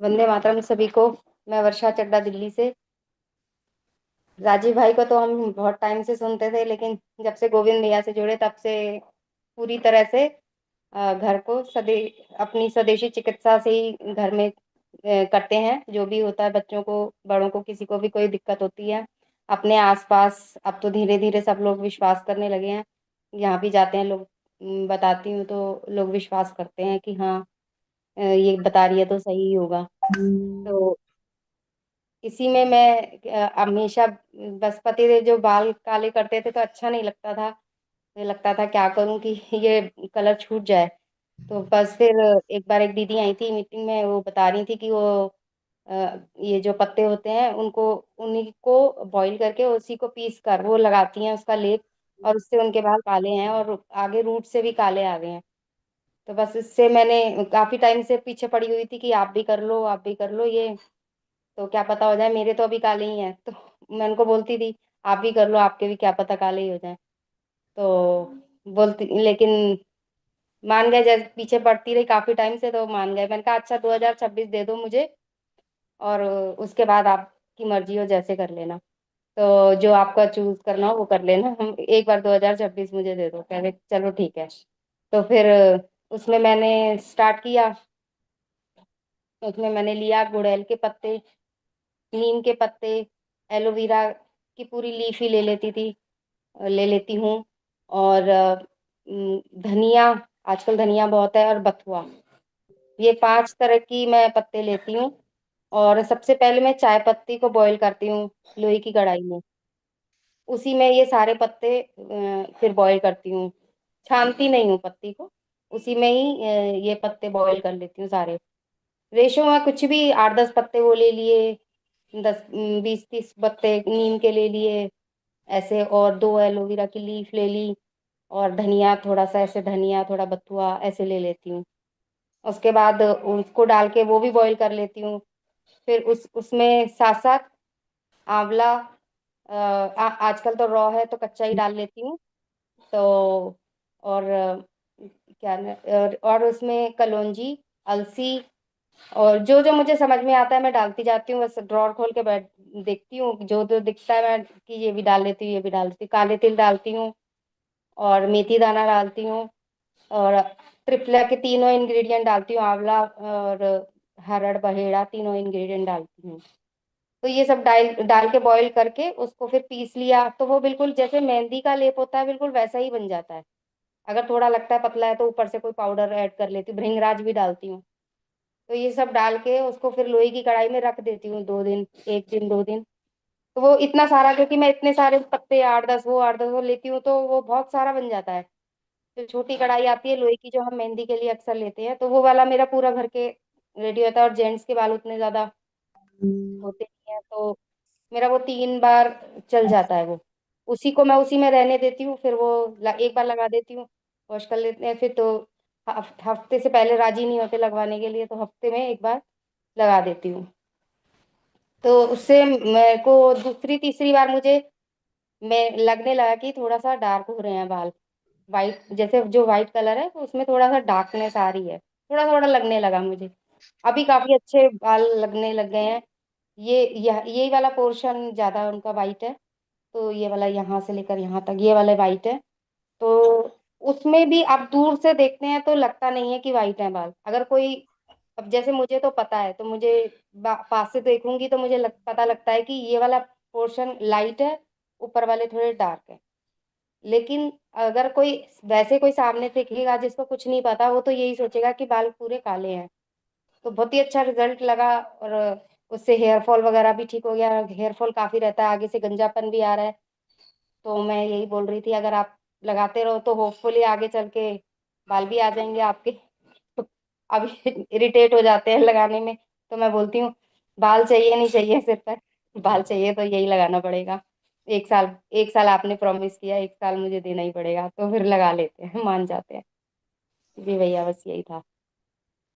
वंदे मातरम सभी को। मैं वर्षा चड्डा दिल्ली से। राजीव भाई को तो हम बहुत टाइम से सुनते थे, लेकिन जब से गोविंद भैया से जुड़े तब से पूरी तरह से घर को अपनी स्वदेशी चिकित्सा से ही घर में करते हैं। जो भी होता है, बच्चों को, बड़ों को, किसी को भी कोई दिक्कत होती है अपने आसपास, अब तो धीरे धीरे सब लोग विश्वास करने लगे हैं। यहाँ भी जाते हैं लोग, बताती हूँ तो लोग विश्वास करते हैं कि हाँ, ये बता रही है तो सही ही होगा। तो इसी में मैं हमेशा, बस पति जो बाल काले करते थे तो अच्छा नहीं लगता था। मुझे लगता था क्या करूं कि ये कलर छूट जाए। तो बस फिर एक बार एक दीदी आई थी मीटिंग में, वो बता रही थी कि वो ये जो पत्ते होते हैं उनको, उन्हीं को बॉईल करके उसी को पीस कर वो लगाती हैं उसका लेप, और उससे उनके बाल काले हैं और आगे रूट से भी काले आ गए हैं। तो बस इससे मैंने काफी टाइम से पीछे पड़ी हुई थी कि आप भी कर लो, आप भी कर लो ये, तो क्या पता हो जाए। मेरे तो अभी काले ही हैं, तो मैं उनको बोलती थी आप भी कर लो, आपके भी क्या पता काले ही हो जाए। तो बोलती, लेकिन मान गए। जैसे पीछे पड़ती रही काफी टाइम से, तो मान गए। मैंने कहा अच्छा 2026 दे दो मुझे, और उसके बाद आपकी मर्जी हो, जैसे कर लेना। तो जो आपका चूज करना हो वो कर लेना, हम एक बार 2026 मुझे दे दो। कह रहे चलो ठीक है। तो फिर उसमें मैंने स्टार्ट किया। उसमें मैंने लिया गुड़ैल के पत्ते, नीम के पत्ते, एलोवेरा की पूरी लीफ ही ले लेती थी, ले लेती हूँ। और धनिया, आजकल धनिया बहुत है, और बथुआ, ये 5 तरह की मैं पत्ते लेती हूँ। और सबसे पहले मैं चाय पत्ती को बॉईल करती हूँ लोहे की कढ़ाई में। उसी में ये सारे पत्ते फिर बॉईल करती हूँ, छानती नहीं हूँ पत्ती को। उसी में ही ये पत्ते बॉईल कर लेती हूँ सारे। रेशो में कुछ भी 8-10 पत्ते वो ले लिए, 10-20-30 पत्ते नीम के ले लिए ऐसे, और 2 एलोवेरा की लीफ ले ली, और धनिया थोड़ा सा, ऐसे धनिया थोड़ा बथुआ ऐसे ले लेती हूँ। उसके बाद उसको डाल के वो भी बॉईल कर लेती हूँ। फिर उसमें साथ साथ आंवला, आजकल तो रॉ है तो कच्चा ही डाल लेती हूँ। तो और और उसमें कलौंजी, अलसी, और जो जो मुझे समझ में आता है मैं डालती जाती हूँ। बस ड्रॉर खोल के बैठ देखती हूँ, जो जो दिखता है मैं कि ये भी डाल लेती हूँ, ये भी डाल लेती हूँ। काले तिल डालती हूँ, और मेथी दाना डालती हूँ, और त्रिफला के तीनों इंग्रेडिएंट डालती हूँ, आंवला और हरड़ बहेड़ा, तीनों इंग्रेडिएंट डालती हूँ। तो ये सब डाल डाल के बॉईल करके उसको फिर पीस लिया, तो वो बिल्कुल जैसे मेहंदी का लेप होता है बिल्कुल वैसा ही बन जाता है। अगर थोड़ा लगता है पतला है तो ऊपर से कोई पाउडर ऐड कर लेती हूँ, भृंगराज भी डालती हूँ। तो ये सब डाल के उसको फिर लोहे की कढ़ाई में रख देती हूँ 2 दिन, 1 दिन 2 दिन। तो वो इतना सारा, क्योंकि मैं इतने सारे पत्ते 8-10 वो लेती हूँ, तो वो बहुत सारा बन जाता है। जो छोटी कढ़ाई आती है लोहे की, जो हम मेहंदी के लिए अक्सर लेते हैं, तो वो वाला मेरा पूरा भर के रेडी होता है। और जेंट्स के बाल उतने ज्यादा होते नहीं है, तो मेरा वो 3 बार चल जाता है वो। उसी को मैं उसी में रहने देती हूँ, फिर वो एक बार लगा देती हूँ, वॉश कर लेते हैं। फिर तो हफ्ते से पहले राजी नहीं होते लगवाने के लिए, तो हफ्ते में एक बार लगा देती हूँ। तो उससे मेरे को दूसरी तीसरी बार मुझे मैं लगने लगा कि थोड़ा सा डार्क हो रहे हैं बाल। वाइट, जैसे जो वाइट कलर है तो उसमें थोड़ा सा डार्कनेस आ रही है, थोड़ा थोड़ा लगने लगा मुझे। अभी काफी अच्छे बाल लगने लग गए हैं। यही वाला पोर्शन ज्यादा उनका वाइट है, तो ये वाला यहाँ से लेकर यहाँ तक ये वाला वाइट है। तो उसमें भी आप दूर से देखते हैं तो लगता नहीं है कि वाइट है बाल। अगर कोई, अब जैसे मुझे तो पता है, तो मुझे पास से देखूंगी तो मुझे पता लगता है कि ये वाला पोर्शन लाइट है, ऊपर वाले थोड़े डार्क है। लेकिन अगर कोई वैसे कोई सामने देखेगा जिसको कुछ नहीं पता, वो तो यही सोचेगा कि बाल पूरे काले हैं। तो बहुत ही अच्छा रिजल्ट लगा, और उससे हेयर फॉल वगैरह भी ठीक हो गया। हेयर फॉल काफी रहता है, आगे से गंजापन भी आ रहा है। तो मैं यही बोल रही थी, अगर आप लगाते रहो तो होपफुली आगे चल के बाल भी आ जाएंगे आपके। तो अभी इरिटेट हो जाते हैं लगाने में, तो मैं बोलती हूँ बाल चाहिए नहीं चाहिए सिर पर, बाल चाहिए तो यही लगाना पड़ेगा। 1 साल, 1 साल आपने प्रॉमिस किया, 1 साल मुझे देना ही पड़ेगा, तो फिर लगा लेते हैं, मान जाते हैं। जी भैया, बस यही था।